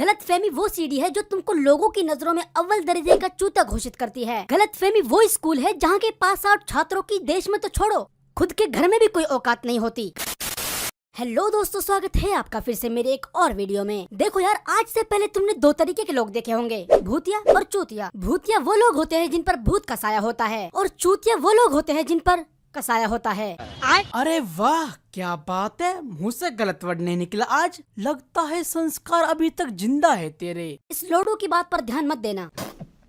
गलतफहमी वो सीढ़ी है जो तुमको लोगों की नजरों में अव्वल दर्जे का चूता घोषित करती है। गलतफहमी वो स्कूल है जहाँ के पास आउट छात्रों की देश में तो छोड़ो, खुद के घर में भी कोई औकात नहीं होती। हेलो दोस्तों, स्वागत है आपका फिर से मेरे एक और वीडियो में। देखो यार, आज से पहले तुमने दो तरीके के लोग देखे होंगे, भूतिया और चूतिया। भूतिया वो लोग होते हैं जिन पर भूत का साया होता है, और चूतिया वो लोग होते हैं जिन पर कसाया होता है। अरे वाह, क्या बात है, मुंह से गलत वर्ड नहीं निकला आज। लगता है संस्कार अभी तक जिंदा है तेरे। इस लोडू की बात पर ध्यान मत देना,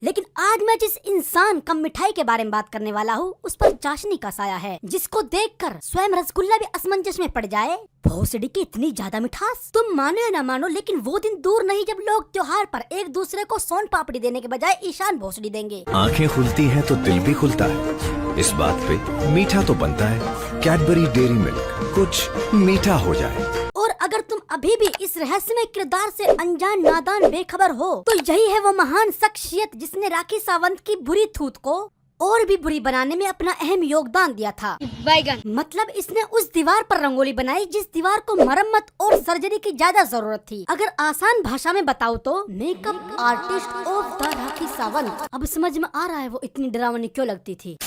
लेकिन आज मैं जिस इंसान कम मिठाई के बारे में बात करने वाला हूँ उस पर चाशनी का साया है, जिसको देखकर स्वयं रसगुल्ला भी असमंजस में पड़ जाए। भोसड़ी की इतनी ज्यादा मिठास, तुम मानो या ना मानो, लेकिन वो दिन दूर नहीं जब लोग त्योहार पर एक दूसरे को सोन पापड़ी देने के बजाय ईशान भोसड़ी देंगे। आंखें खुलती हैं तो दिल भी खुलता है। इस बात पे मीठा तो बनता है, कैडबरी डेयरी मिल्क कुछ मीठा हो जाए। और अगर तुम अभी भी इस रहस्यमय किरदार से अनजान, नादान, बेखबर हो, तो यही है वो महान शख्सियत जिसने राखी सावंत की बुरी थूत को और भी बुरी बनाने में अपना अहम योगदान दिया था। मतलब इसने उस दीवार पर रंगोली बनाई जिस दीवार को मरम्मत और सर्जरी की ज्यादा जरूरत थी। अगर आसान भाषा में बताऊं तो makeup artist of the Rakhi Sawant. अब समझ में आ रहा है वो इतनी डरावनी क्यों लगती थी।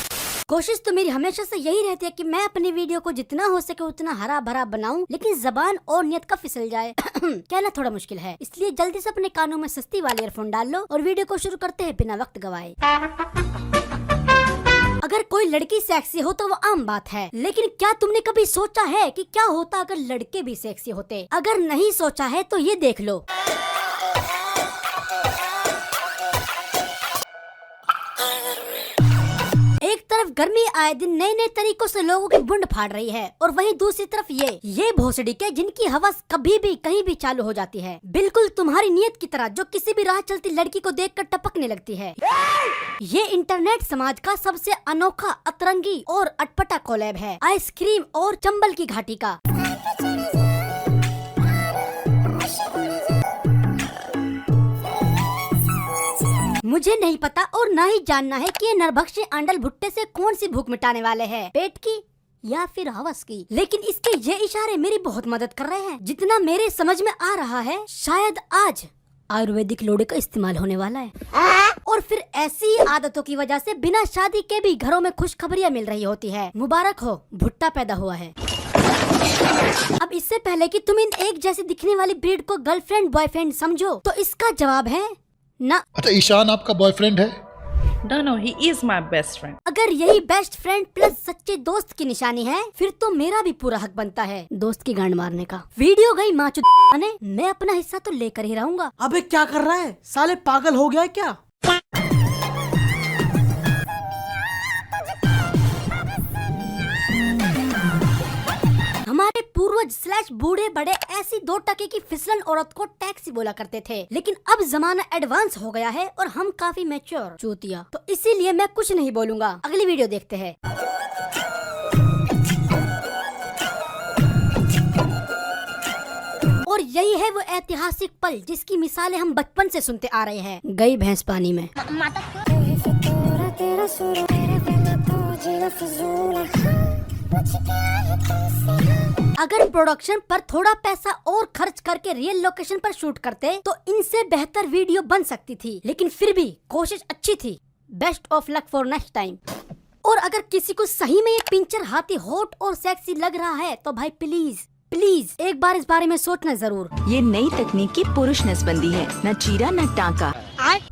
कोशिश तो मेरी हमेशा से यही रहती है कि मैं अपनी वीडियो को जितना हो सके उतना हरा भरा बनाऊं, लेकिन जबान और नियत का फिसल जाए कहना थोड़ा मुश्किल है। इसलिए जल्दी से अपने कानों में सस्ती वाली ईयरफोन डाल लो और वीडियो को शुरू करते हैं बिना वक्त गवाए। अगर कोई लड़की सेक्सी हो तो वो आम बात है, लेकिन क्या तुमने कभी सोचा है कि क्या होता अगर लड़के भी सेक्सी होते? अगर नहीं सोचा है तो ये देख लो। एक तरफ गर्मी आए दिन नए नए तरीकों से लोगों की बुंड फाड़ रही है, और वहीं दूसरी तरफ ये भोसड़ी के जिनकी हवस कभी भी कहीं भी चालू हो जाती है, बिल्कुल तुम्हारी नियत की तरह, जो किसी भी राह चलती लड़की को देखकर टपकने लगती है। ये इंटरनेट समाज का सबसे अनोखा, अतरंगी और अटपटा कोलैब है आइसक्रीम और चंबल की घाटी का। मुझे नहीं पता और ना ही जानना है कि ये नरभक्षी आंडल भुट्टे से कौन सी भूख मिटाने वाले हैं, पेट की या फिर हवस की। लेकिन इसके ये इशारे मेरी बहुत मदद कर रहे हैं। जितना मेरे समझ में आ रहा है, शायद आज आयुर्वेदिक लोड़े का इस्तेमाल होने वाला है, और फिर ऐसी आदतों की वजह से बिना शादी के भी घरों में खुशखबरियां मिल रही होती है। मुबारक हो, भुट्टा पैदा हुआ है। अब इससे पहले कि तुम इन एक जैसी दिखने वाली ब्रीड को गर्लफ्रेंड बॉयफ्रेंड समझो, तो इसका जवाब है ना। अच्छा, ईशान आपका बॉयफ्रेंड है? No, he is my best friend. अगर यही बेस्ट फ्रेंड प्लस सच्चे दोस्त की निशानी है, फिर तो मेरा भी पूरा हक बनता है दोस्त की गांड मारने का। वीडियो गई माचुने, मैं अपना हिस्सा तो लेकर ही रहूंगा। अबे क्या कर रहा है साले, पागल हो गया है क्या? हमारे पूर्वज / बूढ़े बड़े ऐसी 2 टके की फिसलन औरत को टैक्सी बोला करते थे, लेकिन अब जमाना एडवांस हो गया है और हम काफी मैच्योर चूतिया, तो इसीलिए मैं कुछ नहीं बोलूंगा। अगली वीडियो देखते हैं। और यही है वो ऐतिहासिक पल जिसकी मिसालें हम बचपन से सुनते आ रहे हैं। गई भैंस पानी में। अगर प्रोडक्शन पर थोड़ा पैसा और खर्च करके रियल लोकेशन पर शूट करते तो इनसे बेहतर वीडियो बन सकती थी, लेकिन फिर भी कोशिश अच्छी थी। Best of luck for next time. और अगर किसी को सही में ये पिंचर हाथी हॉट और सेक्सी लग रहा है तो भाई प्लीज एक बार इस बारे में सोचना जरूर। ये नई तकनीक की पुरुष नसबंदी है, न चीरा न टांका।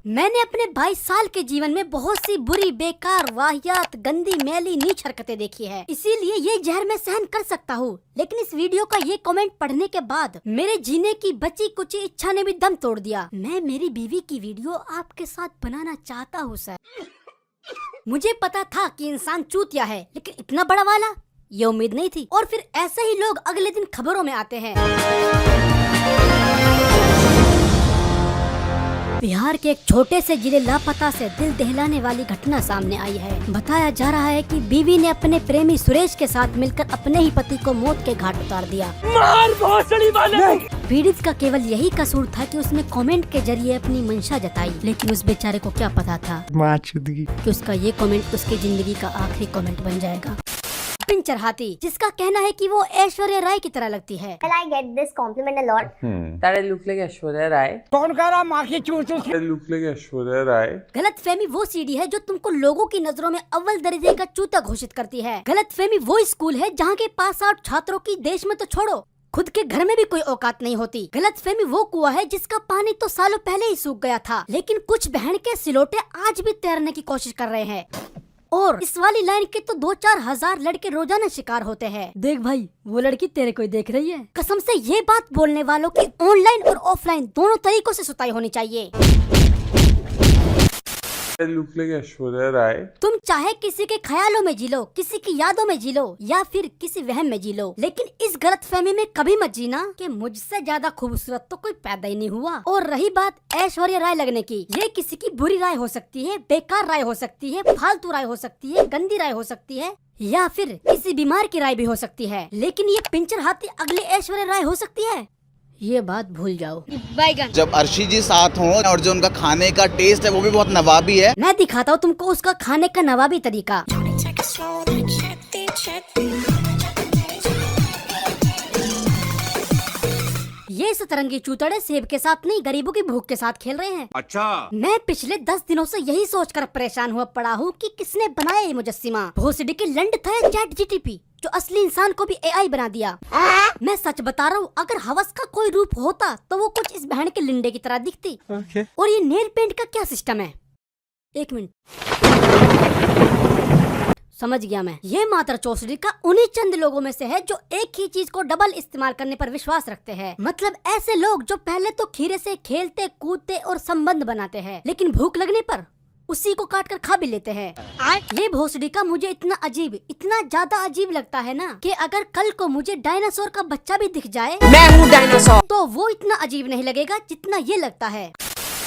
मैंने अपने 22 साल के जीवन में बहुत सी बुरी, बेकार, वाहियात, गंदी, मैली, नीच हरकतें देखी है, इसीलिए ये जहर मैं सहन कर सकता हूँ। लेकिन इस वीडियो का ये कमेंट पढ़ने के बाद मेरे जीने की बची कुची इच्छा ने भी दम तोड़ दिया। मैं मेरी बीवी की वीडियो आपके साथ बनाना चाहता हूँ सर। मुझे पता था कि इंसान चूतिया है, लेकिन इतना बड़ा वाला ये उम्मीद नहीं थी। और फिर ऐसे ही लोग अगले दिन खबरों में आते हैं। बिहार के एक छोटे से जिले लापता से दिल दहलाने वाली घटना सामने आई है। बताया जा रहा है कि बीवी ने अपने प्रेमी सुरेश के साथ मिलकर अपने ही पति को मौत के घाट उतार दिया। मार भोसड़ी वाले। पीड़ित का केवल यही कसूर था कि उसने कमेंट के जरिए अपनी मंशा जताई, लेकिन उस बेचारे को क्या पता था कि उसका ये कमेंट उसकी जिंदगी का आखिरी कमेंट बन जाएगा। पिंचर हाथी, जिसका कहना है कि वो ऐश्वर्या राय की तरह लगती है। Well, I get this compliment a lot. That I look like Aishwarya Rai. कौन कह रहा माँ की चूचू? I look like Aishwarya Rai. गलतफहमी वो सीढ़ी है जो तुमको लोगों की नजरों में अव्वल दर्जे का चूता घोषित करती है। गलतफहमी वो स्कूल है जहाँ के पास आउट छात्रों की देश में तो छोड़ो, खुद के घर में भी कोई औकात नहीं होती। गलतफहमी वो कुआं है जिसका पानी तो सालों पहले ही सूख गया था, लेकिन कुछ बहन के सिलोटे आज भी तैरने की कोशिश कर रहे हैं। और इस वाली लाइन के तो 2-4 हजार लड़के रोजाना शिकार होते हैं। देख भाई, वो लड़की तेरे को देख रही है। कसम से ये बात बोलने वालों की ऑनलाइन और ऑफलाइन दोनों तरीकों से सुताई होनी चाहिए। I look like Aishwarya Rai. तुम चाहे किसी के ख्यालों में जी लो, किसी की यादों में जी लो, या फिर किसी वहम में जी लो, लेकिन इस गलतफहमी में कभी मत जीना कि मुझसे ज्यादा खूबसूरत तो कोई पैदा ही नहीं हुआ। और रही बात ऐश्वर्या राय लगने की, ये किसी की बुरी राय हो सकती है, बेकार राय हो सकती है, फालतू राय हो सकती है, गंदी राय हो सकती है, या फिर किसी बीमार की राय भी हो सकती है, लेकिन ये पिंचर हाथी अगले ऐश्वर्या राय हो सकती है, ये बात भूल जाओ। जब अर्शी जी साथ हों और जो उनका खाने का टेस्ट है वो भी बहुत नवाबी है। मैं दिखाता हूँ तुमको उसका खाने का नवाबी तरीका। ये सतरंगी चूतड़े सेब के साथ नहीं, गरीबों की भूख के साथ खेल रहे हैं। अच्छा, मैं पिछले 10 दिनों से यही सोचकर परेशान हुआ पड़ा हूँ कि किसने बनाया ये मुजस्सिमा। भोसडी की लंड था चैट जीटीपी, जो असली इंसान को भी एआई बना दिया। मैं सच बता रहा हूँ, अगर हवस का कोई रूप होता तो वो कुछ इस बहन के लिंडे की तरह दिखती। और ये नेल पेंट का क्या सिस्टम है? 1 मिनट, समझ गया मैं। ये मात्र चौसडी का उन्हीं चंद लोगों में से है जो एक ही चीज को डबल इस्तेमाल करने पर विश्वास रखते हैं। मतलब ऐसे लोग जो पहले तो खीरे से खेलते कूदते और संबंध बनाते हैं, लेकिन भूख लगने पर उसी को काट कर खा भी लेते हैं। ये भोसडी का मुझे इतना अजीब, इतना ज्यादा अजीब लगता है ना, कि अगर कल को मुझे डायनासोर का बच्चा भी दिख जाए, मैं हूँ डायनासोर, तो वो इतना अजीब नहीं लगेगा जितना ये लगता है।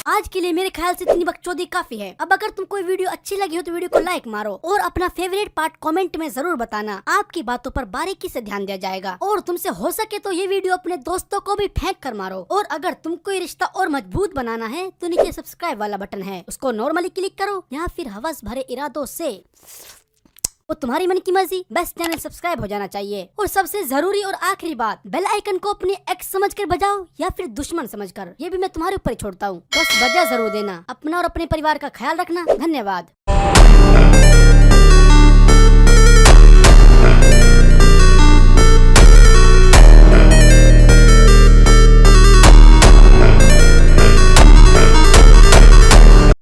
आज के लिए मेरे ख्याल से इतनी बकचोदी काफी है। अब अगर तुमको वीडियो अच्छी लगी हो तो वीडियो को लाइक मारो और अपना फेवरेट पार्ट कमेंट में जरूर बताना। आपकी बातों पर बारीकी से ध्यान दिया जाएगा। और तुमसे हो सके तो ये वीडियो अपने दोस्तों को भी फेंक कर मारो। और अगर तुमको ये रिश्ता और मजबूत बनाना है तो नीचे सब्सक्राइब वाला बटन है, उसको नॉर्मली क्लिक करो, या फिर हवस भरे इरादों से, वो तुम्हारी मन की मर्जी, बस चैनल सब्सक्राइब हो जाना चाहिए। और सबसे जरूरी और आखिरी बात, बेल आइकन को अपने एक्स समझकर बजाओ या फिर दुश्मन समझकर, ये भी मैं तुम्हारे ऊपर ही छोड़ता हूँ। बस बजा जरूर देना। अपना और अपने परिवार का ख्याल रखना। धन्यवाद।